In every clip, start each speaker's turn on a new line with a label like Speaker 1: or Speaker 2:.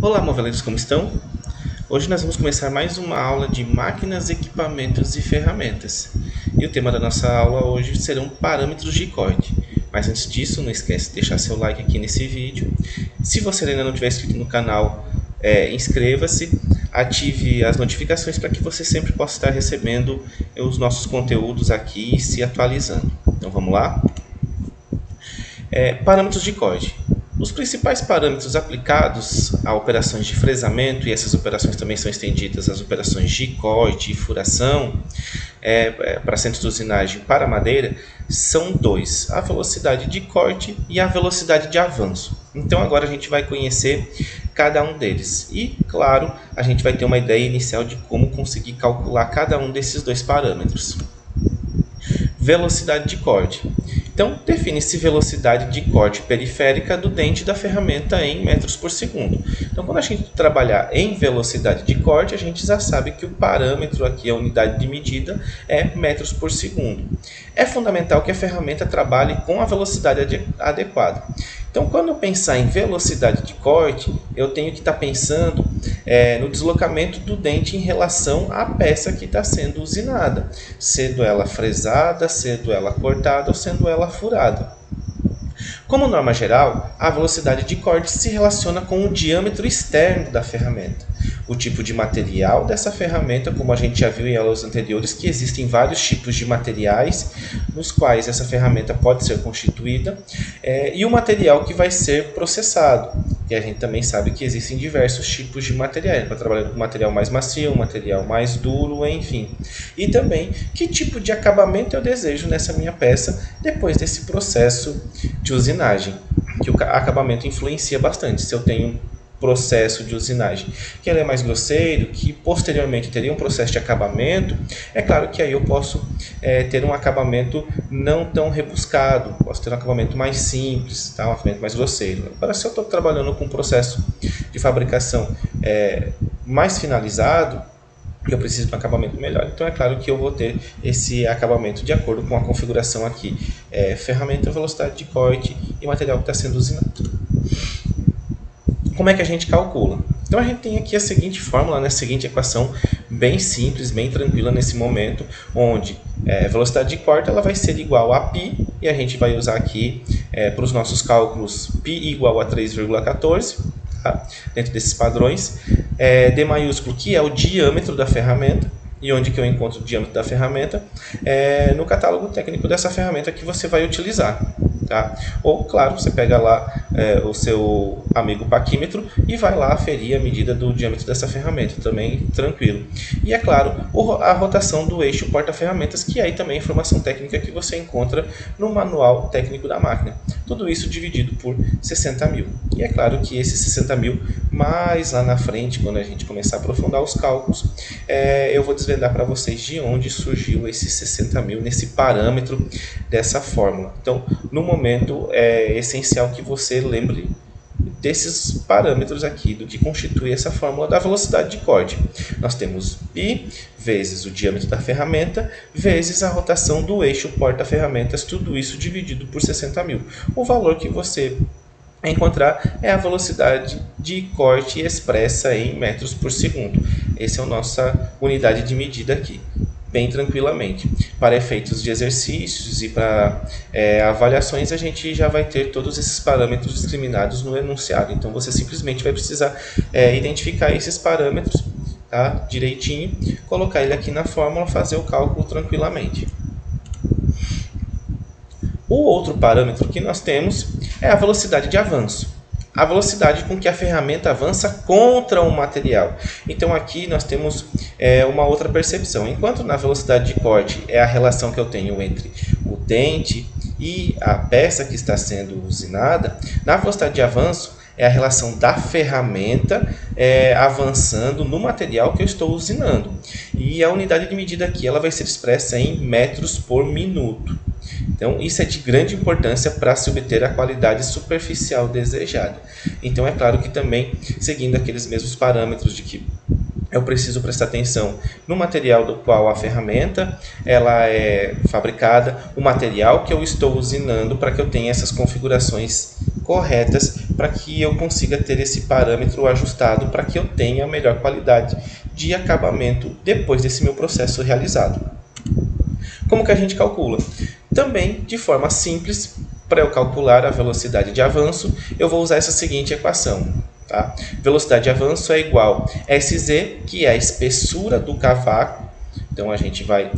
Speaker 1: Olá, moveleiros, como estão? Hoje nós vamos começar mais uma aula de máquinas, equipamentos e ferramentas. E o tema da nossa aula hoje serão parâmetros de corte. Mas antes disso, não esquece de deixar seu like aqui nesse vídeo. Se você ainda não tiver inscrito no canal, inscreva-se, ative as notificações para que você sempre possa estar recebendo os nossos conteúdos aqui e se atualizando. Então vamos lá? Parâmetros de corte. Os principais parâmetros aplicados a operações de fresamento, e essas operações também são estendidas às operações de corte e furação, para centros de usinagem para madeira, são dois: a velocidade de corte e a velocidade de avanço. Então agora a gente vai conhecer cada um deles e, claro, a gente vai ter uma ideia inicial de como conseguir calcular cada um desses dois parâmetros. Velocidade de corte. Então, define-se velocidade de corte periférica do dente da ferramenta em metros por segundo. Então, quando a gente trabalhar em velocidade de corte, a gente já sabe que o parâmetro aqui, a unidade de medida, é metros por segundo. É fundamental que a ferramenta trabalhe com a velocidade adequada. Então, quando eu pensar em velocidade de corte, eu tenho que estar pensando no deslocamento do dente em relação à peça que está sendo usinada, sendo ela fresada, sendo ela cortada ou sendo ela furada. Como norma geral, a velocidade de corte se relaciona com o diâmetro externo da ferramenta, o tipo de material dessa ferramenta, como a gente já viu em aulas anteriores, que existem vários tipos de materiais nos quais essa ferramenta pode ser constituída, e o material que vai ser processado. E a gente também sabe que existem diversos tipos de materiais, para trabalhar com material mais macio, material mais duro, enfim. E também que tipo de acabamento eu desejo nessa minha peça depois desse processo de usinagem, que o acabamento influencia bastante. Se eu tenho processo de usinagem que ele é mais grosseiro, que posteriormente teria um processo de acabamento, é claro que aí eu posso ter um acabamento não tão rebuscado, posso ter um acabamento mais simples, tá? Um acabamento mais grosseiro. Agora, se eu estou trabalhando com um processo de fabricação mais finalizado, eu preciso de um acabamento melhor. Então é claro que eu vou ter esse acabamento de acordo com a configuração aqui, ferramenta, velocidade de corte e material que está sendo usinado. Como é que a gente calcula? Então a gente tem aqui a seguinte fórmula, a seguinte equação, bem simples, bem tranquila nesse momento, onde a velocidade de corte ela vai ser igual a π, e a gente vai usar aqui para os nossos cálculos π igual a 3,14, tá? Dentro desses padrões, D maiúsculo, que é o diâmetro da ferramenta. E onde que eu encontro o diâmetro da ferramenta? No catálogo técnico dessa ferramenta que você vai utilizar. Tá? Ou, claro, você pega lá o seu amigo paquímetro e vai lá aferir a medida do diâmetro dessa ferramenta, também tranquilo. E, é claro, a rotação do eixo porta-ferramentas, que aí também é informação técnica que você encontra no manual técnico da máquina. Tudo isso dividido por 60.000. E é claro que esses 60.000, mais lá na frente, quando a gente começar a aprofundar os cálculos, eu vou desvendar para vocês de onde surgiu esses 60.000 nesse parâmetro dessa fórmula. Então, no momento, é essencial que você lembre desses parâmetros aqui, do que constitui essa fórmula da velocidade de corte. Nós temos π vezes o diâmetro da ferramenta, vezes a rotação do eixo porta-ferramentas, tudo isso dividido por 60.000. O valor que você encontrar é a velocidade de corte expressa em metros por segundo. Essa é a nossa unidade de medida aqui, bem tranquilamente. Para efeitos de exercícios e para avaliações, a gente já vai ter todos esses parâmetros discriminados no enunciado. Então, você simplesmente vai precisar identificar esses parâmetros, tá? Direitinho, colocar ele aqui na fórmula, fazer o cálculo tranquilamente. O outro parâmetro que nós temos é a velocidade de avanço. A velocidade com que a ferramenta avança contra o material. Então aqui nós temos uma outra percepção. Enquanto na velocidade de corte é a relação que eu tenho entre o dente e a peça que está sendo usinada, na velocidade de avanço é a relação da ferramenta avançando no material que eu estou usinando. E a unidade de medida aqui ela vai ser expressa em metros por minuto. Então, isso é de grande importância para se obter a qualidade superficial desejada. Então, é claro que também, seguindo aqueles mesmos parâmetros de que eu preciso prestar atenção no material do qual a ferramenta ela é fabricada, o material que eu estou usinando para que eu tenha essas configurações corretas para que eu consiga ter esse parâmetro ajustado para que eu tenha a melhor qualidade de acabamento depois desse meu processo realizado. Como que a gente calcula? Também de forma simples, para eu calcular a velocidade de avanço, eu vou usar essa seguinte equação. Tá? Velocidade de avanço é igual a SZ, que é a espessura do cavaco. Então a gente vai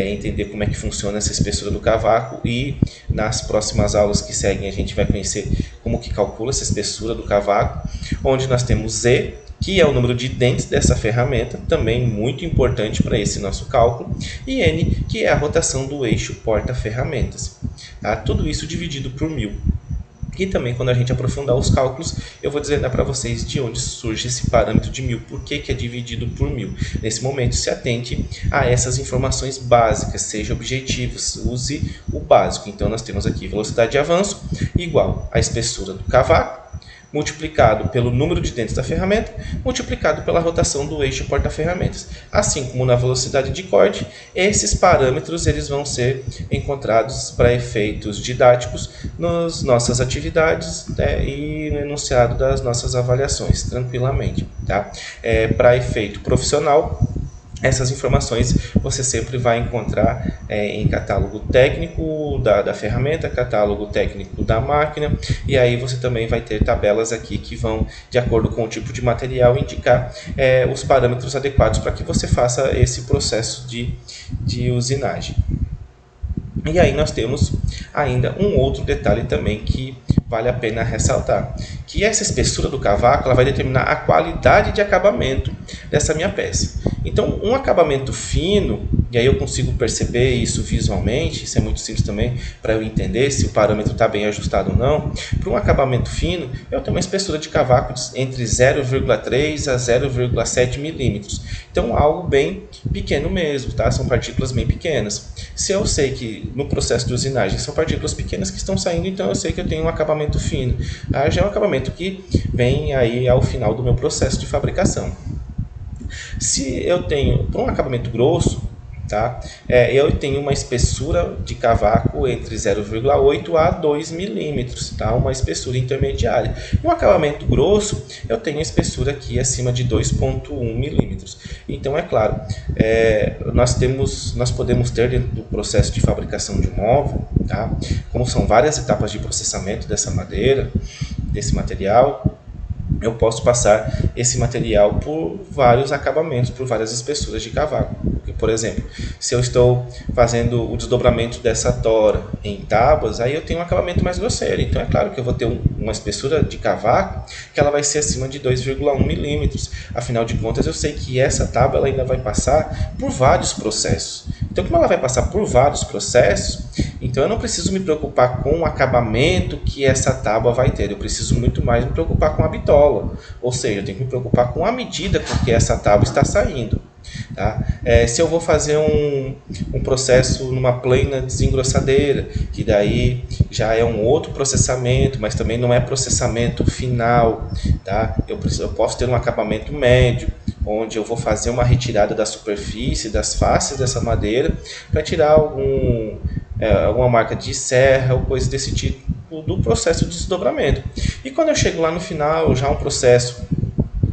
Speaker 1: entender como é que funciona essa espessura do cavaco e nas próximas aulas que seguem a gente vai conhecer como que calcula essa espessura do cavaco, onde nós temos Z, que é o número de dentes dessa ferramenta, também muito importante para esse nosso cálculo, e N, que é a rotação do eixo porta-ferramentas. Tá? Tudo isso dividido por 1000. E também, quando a gente aprofundar os cálculos, eu vou dizer para vocês de onde surge esse parâmetro de 1000, por que é dividido por 1000. Nesse momento, se atente a essas informações básicas, seja objetivos, use o básico. Então, nós temos aqui velocidade de avanço igual à espessura do cavaco, multiplicado pelo número de dentes da ferramenta, multiplicado pela rotação do eixo porta-ferramentas. Assim como na velocidade de corte, esses parâmetros eles vão ser encontrados para efeitos didáticos nas nossas atividades, né, e no enunciado das nossas avaliações, tranquilamente. Tá? Para efeito profissional, essas informações você sempre vai encontrar em catálogo técnico da ferramenta, catálogo técnico da máquina, e aí você também vai ter tabelas aqui que vão, de acordo com o tipo de material, indicar os parâmetros adequados para que você faça esse processo de usinagem. E aí nós temos ainda um outro detalhe também que vale a pena ressaltar, que essa espessura do cavaco ela vai determinar a qualidade de acabamento dessa minha peça. Então, um acabamento fino, e aí eu consigo perceber isso visualmente, isso é muito simples também para eu entender se o parâmetro está bem ajustado ou não. Para um acabamento fino, eu tenho uma espessura de cavaco entre 0,3 a 0,7 milímetros. Então, algo bem pequeno mesmo, tá? São partículas bem pequenas. Se eu sei que no processo de usinagem são partículas pequenas que estão saindo, então eu sei que eu tenho um acabamento fino. Já é um acabamento que vem aí ao final do meu processo de fabricação. Se eu tenho para um acabamento grosso, tá? Eu tenho uma espessura de cavaco entre 0,8 a 2 milímetros, tá? Uma espessura intermediária. No acabamento grosso, eu tenho a espessura aqui acima de 2,1 milímetros. Então, é claro, nós podemos ter dentro do processo de fabricação de um móvel, tá? Como são várias etapas de processamento dessa madeira, desse material, eu posso passar esse material por vários acabamentos, por várias espessuras de cavaco. Por exemplo, se eu estou fazendo o desdobramento dessa tora em tábuas, aí eu tenho um acabamento mais grosseiro. Então é claro que eu vou ter uma espessura de cavaco que ela vai ser acima de 2,1 milímetros. Afinal de contas, eu sei que essa tábua ela ainda vai passar por vários processos. Então, como ela vai passar por vários processos, então eu não preciso me preocupar com o acabamento que essa tábua vai ter. Eu preciso muito mais me preocupar com a bitola. Ou seja, eu tenho que me preocupar com a medida com que essa tábua está saindo. Tá? Se eu vou fazer um processo numa plena desengrossadeira, que daí já é um outro processamento, mas também não é processamento final, tá? Eu posso ter um acabamento médio, onde eu vou fazer uma retirada da superfície, das faces dessa madeira, para tirar alguma marca de serra ou coisa desse tipo do processo de desdobramento. E quando eu chego lá no final, já um processo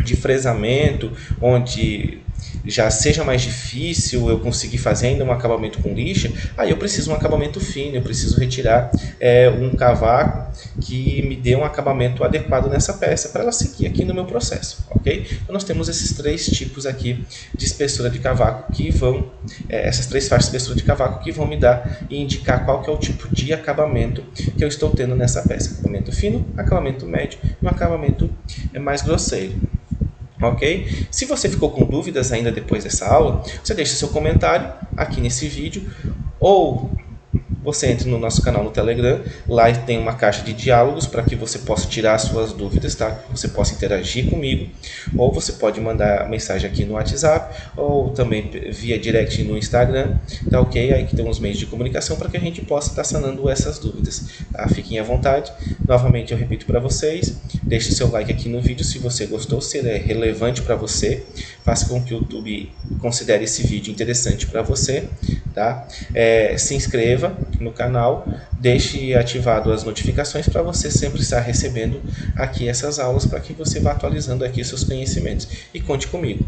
Speaker 1: de fresamento, onde já seja mais difícil eu conseguir fazer ainda um acabamento com lixa, aí eu preciso de um acabamento fino, eu preciso retirar um cavaco que me dê um acabamento adequado nessa peça para ela seguir aqui no meu processo, ok? Então nós temos esses três tipos aqui de espessura de cavaco que vão, essas três faixas de espessura de cavaco que vão me dar e indicar qual que é o tipo de acabamento que eu estou tendo nessa peça, acabamento fino, acabamento médio e um acabamento mais grosseiro. Ok? Se você ficou com dúvidas ainda depois dessa aula, você deixa seu comentário aqui nesse vídeo ou você entra no nosso canal no Telegram, lá tem uma caixa de diálogos para que você possa tirar suas dúvidas, tá? Que você possa interagir comigo, ou você pode mandar mensagem aqui no WhatsApp, ou também via direct no Instagram, tá ok? Aí que tem uns meios de comunicação para que a gente possa estar sanando essas dúvidas, tá? Fiquem à vontade. Novamente eu repito para vocês, deixe seu like aqui no vídeo se você gostou, se ele é relevante para você, faça com que o YouTube considere esse vídeo interessante para você, tá? Se inscreva no canal, deixe ativado as notificações para você sempre estar recebendo aqui essas aulas, para que você vá atualizando aqui seus conhecimentos. E conte comigo.